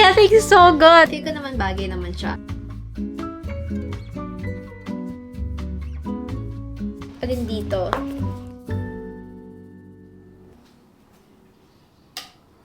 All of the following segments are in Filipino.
I think so good. Feel ko naman bagay naman siya. Alin dito?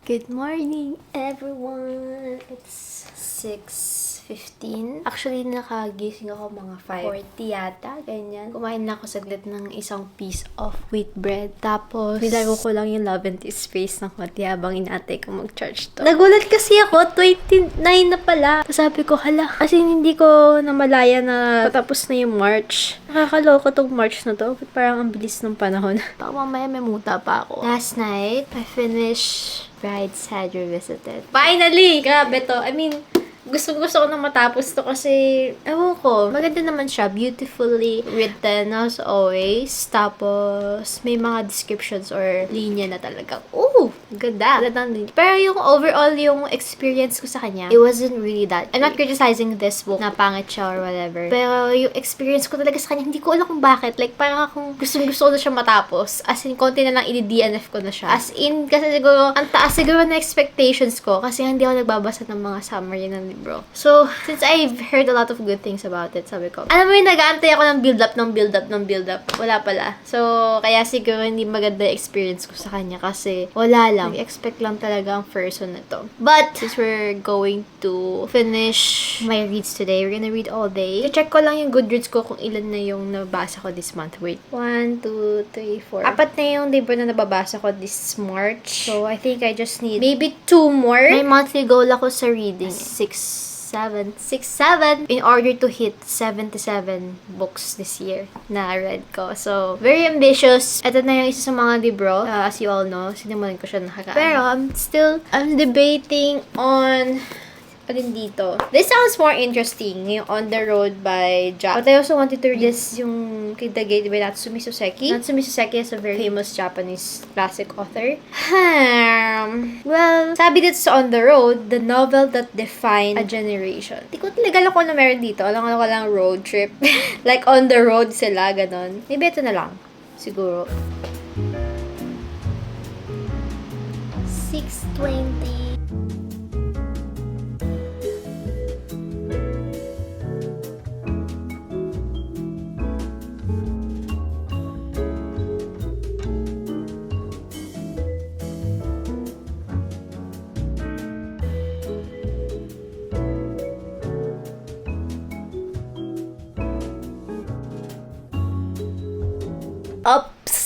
Good morning, everyone! It's 6:15. Actually, nakagising ako mga 5:40 yata, ganyan. Kumain na ako saglit ng isang piece of wheat bread. Tapos, nilaro ko lang yung Love and Tea Space ng konti habang inaantay ko mag-charge to. Nagulat kasi ako, 29 na pala. Tapos sabi ko, hala, kasi hindi ko namalaya na patapos na yung March. Nakakaloko tong March na to. Parang ang bilis ng panahon. Baka mamaya may muta pa ako. Last night, I finished Brideshead Revisited. Finally! Grabe to. I mean, gusto ko na matapos to kasi, ewan ko, maganda naman siya. Beautifully written as always. Tapos, may mga descriptions or linya na talaga. Ooh! Ganda. Pero yung overall, yung experience ko sa kanya, it wasn't really that. I'm not criticizing this book na pangit siya or whatever. Pero yung experience ko talaga sa kanya, hindi ko alam kung bakit. Like, parang akong gusto ko na siya matapos. As in, konti na lang i-DNF ko na siya. As in, kasi siguro, ang taas siguro na expectations ko kasi hindi ako nagbabasa ng mga summary ng libro. So, since I've heard a lot of good things about it, sabi ko, alam mo yung nag-aantay ako ng build-up. Wala pala. So, kaya siguro hindi maganda yung experience ko sa kanya kasi wala lang. Nag-expect lang talaga ang first one na to. But, since we're going to finish my reads today, we're gonna read all day. I-check ko lang yung Goodreads ko kung ilan na yung nabasa ko this month. Wait. 1, 2, 3, 4. Apat na yung libro na nababasa ko this March. So, I think I just need maybe 2 more. My monthly goal ako sa reading. 6, 7 in order to hit 77 books this year na read ko. So, very ambitious. Ito na yung isa sa mga libro. As you all know, sinimulan ko siya nakaraan. Pero, I'm debating on alin dito. This sounds more interesting, yung On the Road by Jack. But I also wanted to read this, yung Kid the Gate by Natsumi Soseki. Natsumi Soseki is a very famous Japanese classic author. Well, sabi dito sa On the Road, the novel that defined a generation. Di ko talaga alam kung ano meron dito. Alam ko lang road trip. Like on the road sila, ganon. Maybe ito na lang. Siguro. 6:20. Oops!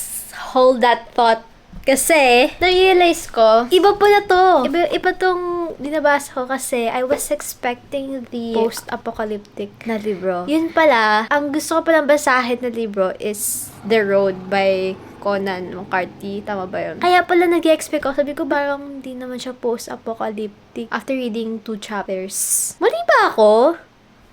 Hold that thought. Kasi, na-realize ko, iba pala to. Iba tong binabasa ko kasi I was expecting the post-apocalyptic na libro. Yun pala, ang gusto ko palang basahin na libro is The Road by Conan McCarthy. Tama ba yun? Kaya pala nag-expect ko. Sabi ko parang hindi naman siya post-apocalyptic after reading 2 chapters. Mali ba ako?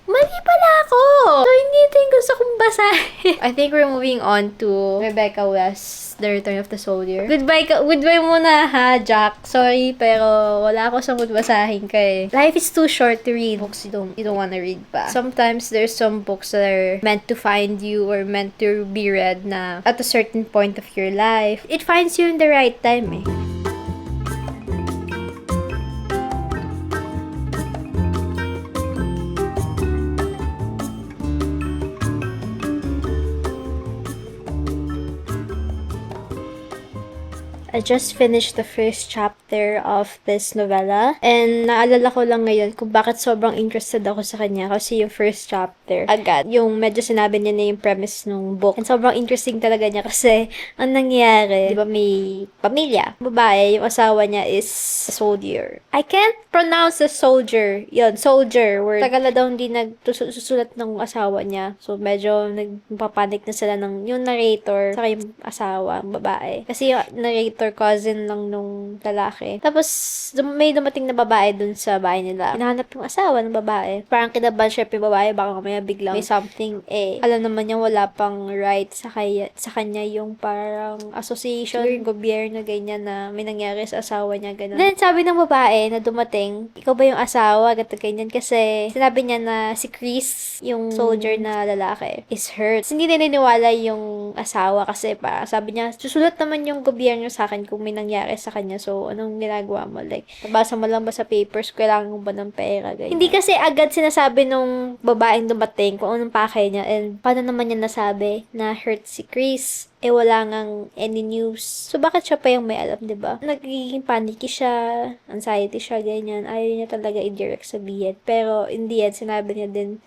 Mali pala ako! So, hindi ito yung gusto kong basahin. I think we're moving on to Rebecca West's The Return of the Soldier. Goodbye muna ha, Jack. Sorry, pero wala ako sa mood basahin ka eh. Life is too short to read books you don't wanna read pa. Sometimes there's some books that are meant to find you or meant to be read na at a certain point of your life. It finds you in the right time eh. I just finished the first chapter of this novella. And naalala ko lang ngayon kung bakit sobrang interested ako sa kanya. Kasi yung first chapter, agad, yung medyo sinabi niya na yung premise ng book. And sobrang interesting talaga niya kasi ang nangyari, di ba may pamilya. Babae, yung asawa niya is a soldier. I can't pronounce the soldier. Yun, soldier. Word. Tagal na daw hindi nagsusulat ng asawa niya. So medyo nagpapanik na sila ng yung narrator saka yung asawa, babae. Kasi yung narrator cousin lang nung lalaki. Tapos, may dumating na babae dun sa bahay nila. Hinahanap yung asawa ng babae. Parang kinabahan siya yung babae, baka mamaya biglang may something eh. Alam naman niya wala pang right sa kanya yung parang association, yung gobyerno, ganyan na may nangyari sa asawa niya, ganun. Then, sabi ng babae na dumating, ikaw ba yung asawa? Ganyan. Kasi, sinabi niya na si Chris, yung soldier na lalaki, is hurt. Hindi naniniwala yung asawa kasi parang sabi niya, susulat naman yung gobyerno sa akin kung may nangyari sa kanya. So, anong ginagawa mo? Like, nabasa mo lang ba sa papers, kailangan mo ba ng pera? Ganyan. Hindi kasi agad sinasabi nung babaeng dumating kung anong pakay niya. And paano naman niya nasabi na hurt si Chris? Wala ngang any news. So, bakit siya pa yung may alam, diba? Nagiging panicky siya, anxiety siya, ganyan. Ayaw niya talaga i-direct sabihin. Pero, in the end, sinabi niya din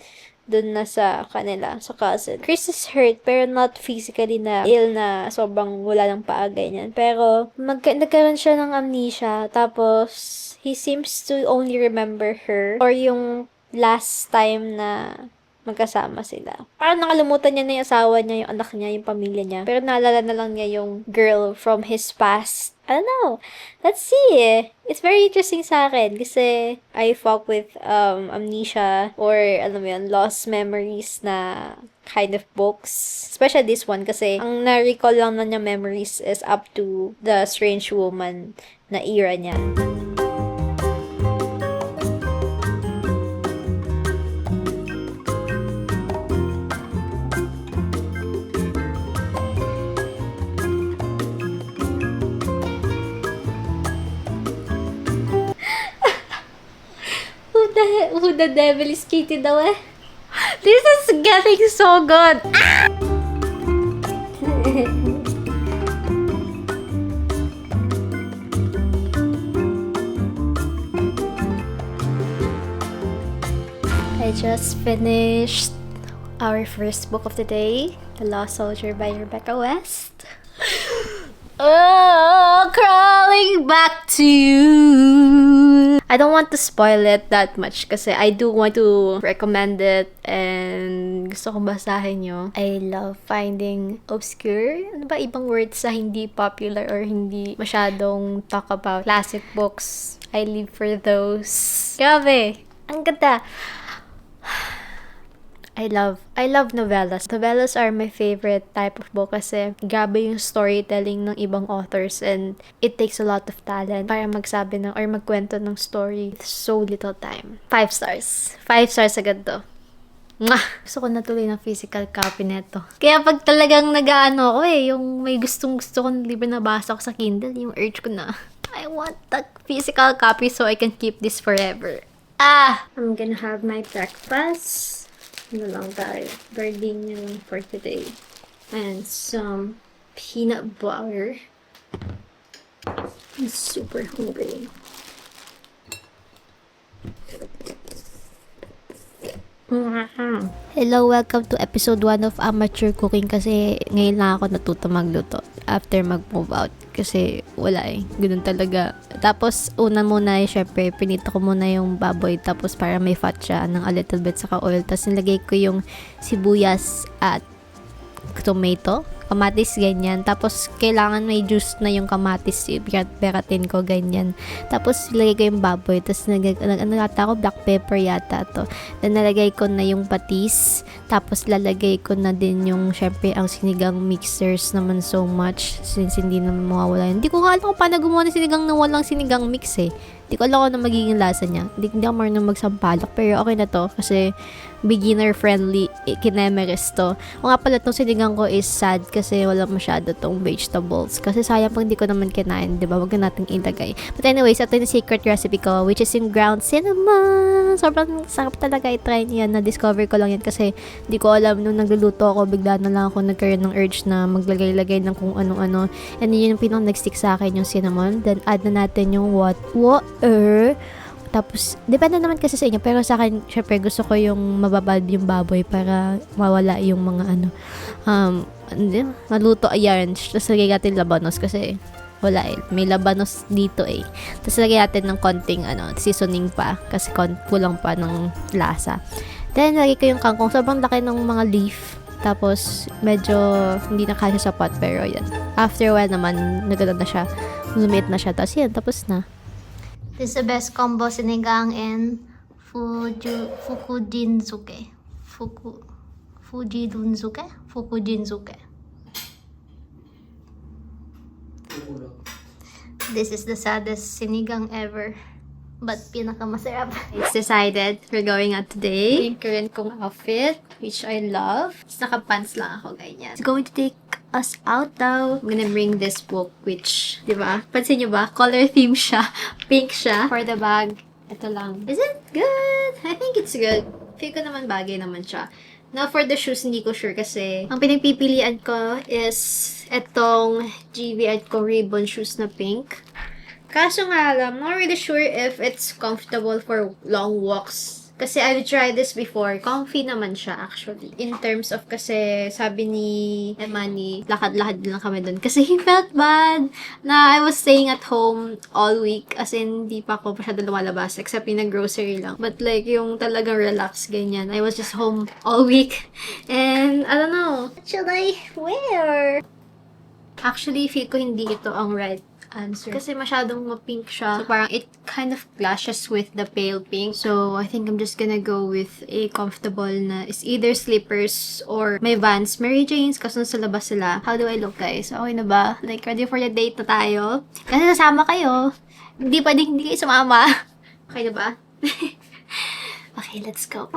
dun na sa kanila, sa cousin. Chris is hurt, pero not physically na ill na sobrang wala ng paa, ganyan. Pero, nagkaroon siya ng amnesia. Tapos, he seems to only remember her or yung last time na magkasama sila. Parang nakalimutan niya na yung asawa niya, yung anak niya, yung pamilya niya. Pero naalala na lang niya yung girl from his past. I don't know. Let's see. It's very interesting sa akin kasi I fuck with amnesia or alam mo yun, lost memories na kind of books. Especially this one kasi ang na-recall lang na niya memories is up to the strange woman na era niya. Who the devil is Katie daw eh? This is getting so good! Ah! I just finished our first book of the day, The Lost Soldier by Rebecca West. Oh, crawling back to you. I don't want to spoil it that much kasi I do want to recommend it and gusto kong basahin nyo. I love finding obscure, ano ba ibang words sa hindi popular or hindi masyadong talk about classic books. I live for those. Grabe, ang ganda. I love novellas. Novellas are my favorite type of book kasi grabe yung storytelling ng ibang authors and it takes a lot of talent para magsabi ng or magkwento ng story with so little time. 5 stars. 5 stars agad to. Mwah! Gusto ko na tuloy ng physical copy neto. Kaya pag talagang nag-aano ko yung may gusto kong libro na basa ko sa Kindle, yung urge ko na, I want that physical copy so I can keep this forever. I'm gonna have my breakfast. Ano lang tayo, gardenia lang for today. And some peanut butter. I'm super hungry. Hello, welcome to episode 1 of Amateur Cooking kasi ngayon lang ako natuto magluto after mag-move out kasi wala ganun talaga. Tapos una muna syempre pinito ko muna yung baboy tapos para may fat siya ng a little bit saka oil tapos nilagay ko yung sibuyas at tomato, kamatis, ganyan. Tapos, kailangan may juice na yung kamatis, beratin ko, ganyan. Tapos, ilagay ko yung baboy. Tapos, nagata ko, black pepper yata to. Then, nalagay ko na yung patis. Tapos, lalagay ko na din yung, syempre, ang sinigang mixers naman so much. Since, hindi naman mawawala yun. Hindi ko nga alam kung paano gumawa ng sinigang na walang sinigang mix eh. Hindi ko alam kung ano magiging lasa niya. Hindi ako marunong magsampalok. Pero, okay na to. Kasi, beginner-friendly, kinemeres to. O nga pala, itong sinigang ko is sad kasi wala masyado tong vegetables. Kasi sayang pag hindi ko naman kinain, diba? Wag na natin ilagay. But anyways, ito yung secret recipe ko, which is in ground cinnamon. Sobrang sarap talaga i-try niya. Na-discover ko lang yan kasi hindi ko alam nung nagluluto ako, bigla na lang ako nagkaroon ng urge na maglagay-lagay ng kung ano-ano. And yun yung pinang nag-stick sa akin yung cinnamon. Then, add na natin yung water. Tapos, depende naman kasi sa inyo. Pero sa akin, syempre, gusto ko yung mababad yung baboy para mawala yung mga maluto ayan. Tapos, lagay natin labanos kasi wala may labanos dito eh. Tapos, lagay natin ng konting seasoning pa kasi kulang pa ng lasa. Then, lagay ko yung kangkong. Sobrang laki ng mga leaf. Tapos, medyo hindi na kasya sa pot. Pero, yan. After a while naman, nagano na siya. Lumiit na siya. Tapos, yan. Tapos na. This is the best combo, sinigang and fukujinzuke. Fukujinzuke. This is the saddest sinigang ever. But pinakamasarap. It's decided we're going out today. Yung current kong outfit, which I love. Naka-pants lang ako, ganyan. It's going to take us out daw. I'm gonna bring this book, which, di ba? Pansin nyo ba? Color theme siya. Pink siya. For the bag, ito lang. Is it good? I think it's good. Feel ko naman bagay naman siya. Now, for the shoes, hindi ko sure kasi ang pinagpipilian ko is itong GV ko ribbon shoes na pink. Kaso nga lang, not really sure if it's comfortable for long walks. Kasi I've tried this before. Comfy naman siya, actually. In terms of kasi, sabi ni Emani, lakad-lakad lang kami dun. Kasi he felt bad na I was staying at home all week. As in, hindi pa ako masyado lumalabas. Except yung nag-grocery lang. But like, yung talagang relax, ganyan. I was just home all week. And, I don't know. What should I wear? Actually, feel ko hindi ito ang right answer. Kasi masyadong ma-pink siya. So, parang it kind of clashes with the pale pink. So, I think I'm just gonna go with a comfortable na is either slippers or may Vans. Mary Jane's kasi nasa labas sila. How do I look, guys? Okay na ba? Like, ready for the date na tayo? Kasi nasama kayo. Hindi pwedeng hindi kayo sumama. Okay na ba? Okay, let's go.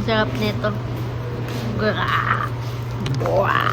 Sarap nito. Gra. Wow.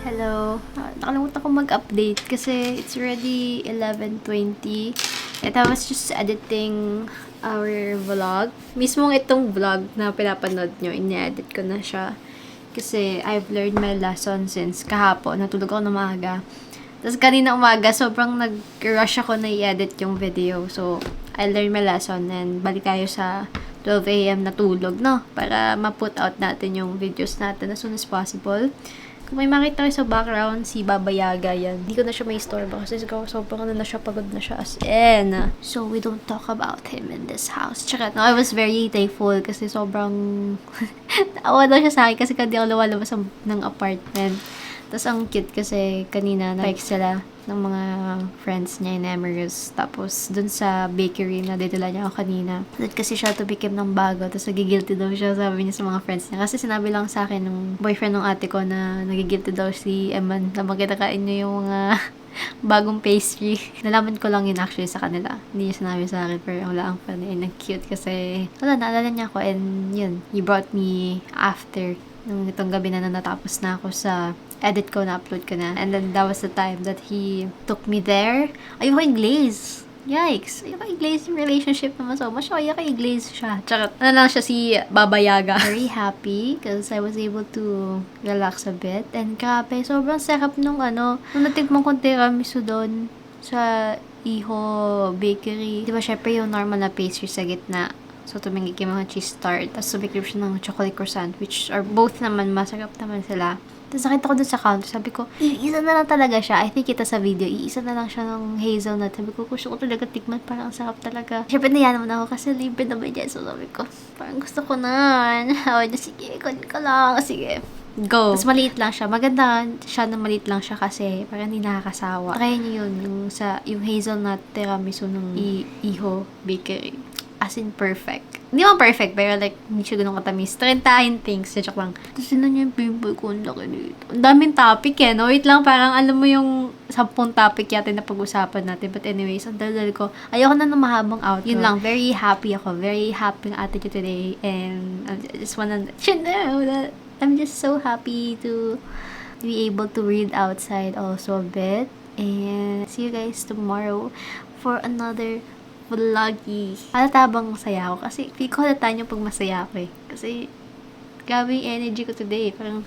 Hello. Nakalimutan ko mag-update kasi it's already 11:20 and I was just editing our vlog. Mismong itong vlog na pinapanood nyo, ini-edit ko na siya. Kasi I've learned my lesson since kahapon. Natulog ako na maaga. Tapos kanina umaga, sobrang nag-rush ako na i-edit yung video. So, I learned my lesson and balik tayo sa 12 AM na tulog, no? Para ma-put out natin yung videos natin as soon as possible. Kung may makita kayo sa background, si Baba Yaga yan. Hindi ko na siya may istorbo kasi sobrang na siya, pagod na siya as in. So, we don't talk about him in this house. Tsaka, no, I was very thankful kasi sobrang naawa daw siya sa akin kasi hindi ako lumalabas ng apartment. Tapos, ang cute kasi kanina na-like sila ng mga friends niya in Emirates. Tapos, dun sa bakery na didala niya ako kanina. Doon kasi siya tumikim ng bago. Tapos, nagigilty daw siya, sabi niya sa mga friends niya. Kasi sinabi lang sa akin ng boyfriend ng ate ko na nagigilty daw si Eman na magkitakain niya yung mga bagong pastry. Nalaman ko lang yun actually sa kanila. Hindi niya sinabi sa akin, pero wala ang funny and cute kasi wala, naalala niya ako and yun, he brought me after Nung itong gabi na natapos na ako sa edit ko, na-upload ko na. And then, that was the time that he took me there. Ayoko i-glaze. Yikes! Ayoko i-glaze yung relationship naman so much. Ayoko i-glaze siya. Tsaka, ano lang siya, si Baba Yaga. Very happy because I was able to relax a bit. And grabe, sobrang sarap nung nung natikman kong tiramisu doon sa Iho Bakery. Di ba, syempre yung normal na pastry sa gitna. So, tumingin yung mga cheese tart. Tapos, sumiklip siya ng chocolate croissant, which are both naman, masarap naman sila. Tapos, nakita ko dun sa counter. Sabi ko, iisa na lang talaga siya. I think kita sa video, iisa na lang siya ng hazelnut. Sabi ko, gusto ko talaga tikman. Parang ang sarap talaga. Syempre, nayan naman ako kasi libre naman yan. So, sabi ko, parang gusto ko na. Sabi niya, sige, kunin ka lang. Sige. Go. Tapos maliit lang siya. Maganda siya na maliit lang siya kasi parang hindi nakakasawa. Try niyo yun, yung hazelnut tiramisu ng Iho Bakery. As in, perfect. Hindi mo perfect, pero like, hindi siya ganun katamis. Trentahin things. Joke lang. Tapos sila niya yung pimple ko. Ang laki nito. Ang daming topic no? Wait lang, parang alam mo yung 10 topic yata na pag-usapan natin. But anyways, ang daldal ko. Ayoko na ng mahabang outro. Yun lang, very happy ako. Very happy ang attitude today. And I just wanna let you know that I'm just so happy to be able to read outside also a bit. And see you guys tomorrow for another vloggy. Halata bang masaya ako? Kasi feel ko halata niyo pag masaya ako eh. Kasi grabe yung energy ko today. Parang